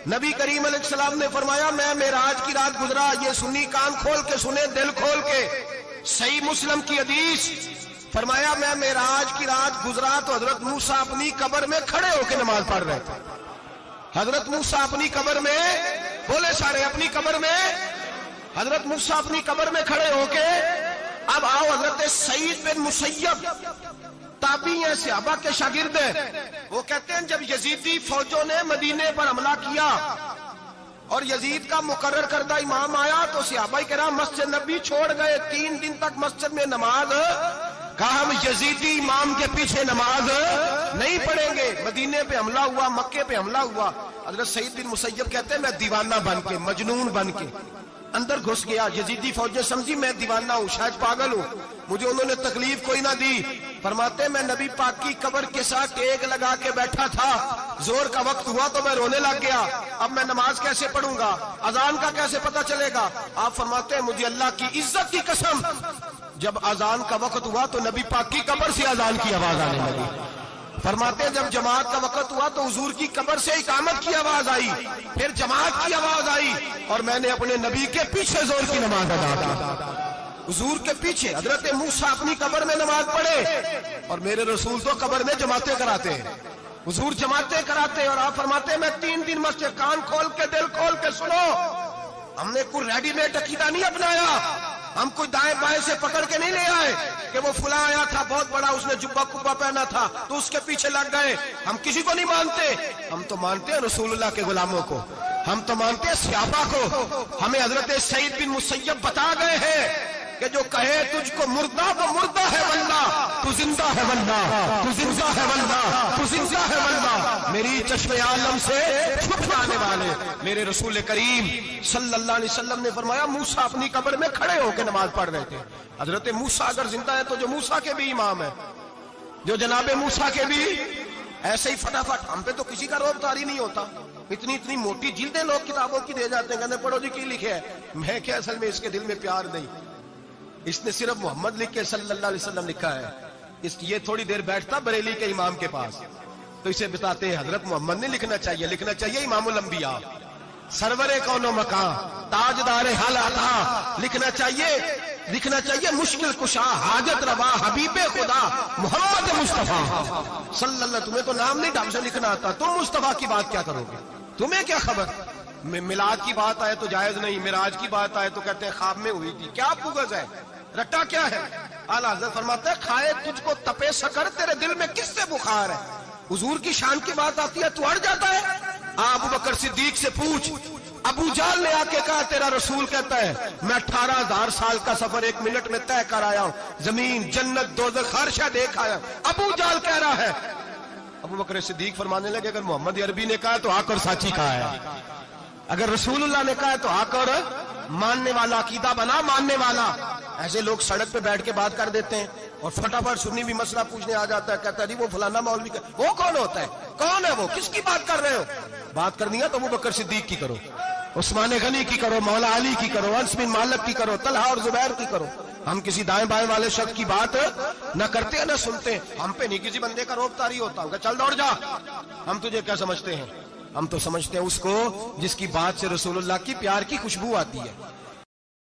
نبی کریم علیہ السلام نے فرمایا میں معراج کی رات گزرا، یہ سنی کان کھول کے سنے، دل کھول کے، صحیح مسلم کی حدیث، فرمایا میں معراج کی رات گزرا تو حضرت موسیٰ اپنی قبر میں کھڑے ہو کے نماز پڑھ رہے تھے۔ حضرت موسیٰ اپنی قبر میں، بولے سارے، اپنی قبر میں، حضرت موسیٰ اپنی قبر میں کھڑے ہو کے، اب آؤ حضرت سعید بن مسیب تابعی ہیں، صحابہ کے شاگرد ہیں، وہ کہتے ہیں جب یزیدی فوجوں نے مدینے پر حملہ کیا اور یزید کا مقرر کردہ امام آیا تو صحابہ کرام مسجد نبی چھوڑ گئے، 3 دن تک مسجد میں نماز، کہا ہم یزیدی امام کے پیچھے نماز نہیں پڑھیں گے۔ مدینے پہ حملہ ہوا، مکے پہ حملہ ہوا، حضرت سعید بن مسیب کہتے ہیں میں دیوانہ بن کے، مجنون بن کے اندر گھس گیا، یزیدی فوجیں سمجھی میں دیوانہ ہوں، شاید پاگل ہوں، مجھے انہوں نے تکلیف کوئی نہ دی۔ فرماتے میں نبی پاک کی قبر کے ساتھ ٹیک لگا کے بیٹھا تھا، زور کا وقت ہوا تو میں رونے لگ گیا، اب میں نماز کیسے پڑھوں گا، اذان کا کیسے پتہ چلے گا؟ آپ فرماتے ہیں مجھے اللہ کی عزت کی قسم، جب اذان کا وقت ہوا تو نبی پاک کی قبر سے اذان کی آواز آنے لگی۔ فرماتے ہیں جب جماعت کا وقت ہوا تو حضور کی قبر سے اقامت کی آواز آئی، پھر جماعت کی آواز آئی، اور میں نے اپنے نبی کے پیچھے زور کی نماز ادا کی، حضور کے پیچھے۔ حضرت موسیٰ اپنی قبر میں نماز پڑھے اور میرے رسول تو قبر میں جماعتیں کراتے ہیں، حضور جماعتیں کراتے ہیں، اور آپ فرماتے ہیں میں 3 دن مسجد، کان کھول کے دل کھول کے سنو، ہم نے کوئی ریڈی میڈ عقیدہ نہیں اپنایا، ہم کوئی دائیں بائیں سے پکڑ کے نہیں لے آئے کہ وہ فلاں آیا تھا بہت بڑا، اس نے جبہ کبہ پہنا تھا تو اس کے پیچھے لگ گئے۔ ہم کسی کو نہیں مانتے، ہم تو مانتے ہیں رسول اللہ کے غلاموں کو، ہم تو مانتے ہیں صحابہ کو۔ ہمیں حضرت سعید بن مسیب بتا گئے ہیں کہ جو کہے تجھ کو مردہ وہ مردہ ہے واللہ، تو زندہ ہے واللہ، تو زندہ ہے واللہ، تو زندہ ہے واللہ، میری چشم عالم سے چھپ جانے والے میرے رسول کریم صلی اللہ علیہ وسلم نے فرمایا موسیٰ اپنی قبر میں کھڑے ہو کے نماز پڑھ رہے تھے۔ حضرت موسیٰ اگر زندہ ہے تو جو موسیٰ کے بھی امام ہے، جو جناب موسیٰ کے بھی، ایسے ہی فٹافٹ ہم پہ تو کسی کا روب طاری نہیں ہوتا، اتنی موٹی جلدیں لوگ کتابوں کی دے جاتے ہیں، کہتے ہیں پڑھو جی کی لکھے ہے، میں کیا اصل میں اس کے دل میں پیار نہیں، اس نے صرف محمد لکھ کے صلی اللہ علیہ وسلم لکھا ہے، یہ تھوڑی دیر بیٹھتا بریلی کے امام کے پاس تو اسے بتاتے ہیں حضرت محمد نے لکھنا چاہیے، لکھنا چاہیے امام الانبیاء، سرور کون و مکان، تاجدار حال عطا، لکھنا چاہیے مشکل کشا، حاجت روا، حبیب خدا محمد مصطفیٰ صلی اللہ۔ تمہیں تو نام نہیں ڈھنگ سے لکھنا آتا، تم مصطفیٰ کی بات کیا کرو گے، تمہیں کیا خبر؟ میلاد کی بات آئے تو جائز نہیں، معراج کی بات آئے تو کہتے ہیں خواب میں ہوئی تھی، کیا پوگز ہے، رٹا کیا ہے؟ اعلیٰ حضرت فرماتے ہیں کھائے تجھ کو تپے سکر، تیرے دل میں کس سے بخار ہے؟ حضور کی شان کی بات آتی ہے تو اڑ جاتا ہے۔ ابو بکر صدیق سے پوچھ، ابو جہل نے آ کے کہا تیرا رسول کہتا ہے میں 18,000 سال کا سفر 1 منٹ میں طے کر آیا ہوں، زمین جنت دوزخ ہر شے دیکھ آیا، ابو جہل کہہ رہا ہے۔ ابو بکر صدیق فرمانے لگے اگر محمد عربی نے کہا تو آ کر ساتھی کہا ہے، اگر رسول اللہ نے کہا ہے تو آ کر ماننے والا، عقیدہ بنا ماننے والا۔ ایسے لوگ سڑک پہ بیٹھ کے بات کر دیتے ہیں اور فٹافٹ سنی بھی مسئلہ پوچھنے آ جاتا ہے، کہتا ہے جی وہ فلانا مولوی کا، وہ کون ہوتا ہے، کون ہے وہ، کس کی بات کر رہے ہو؟ بات کرنی ہے تو ابو بکر صدیق کی کرو، عثمان غنی کی کرو، مولا علی کی کرو، انس بن مالک کی کرو، طلحہ اور زبیر کی کرو۔ ہم کسی دائیں بائیں والے شخص کی بات نہ کرتے ہیں نہ سنتے، ہم پہ نہیں کسی بندے کا روب طاری ہوتا، کہ چل دوڑ جا، ہم تجھے کیا سمجھتے ہیں؟ ہم تو سمجھتے ہیں اس کو جس کی بات سے رسول اللہ کی پیار کی خوشبو آتی ہے۔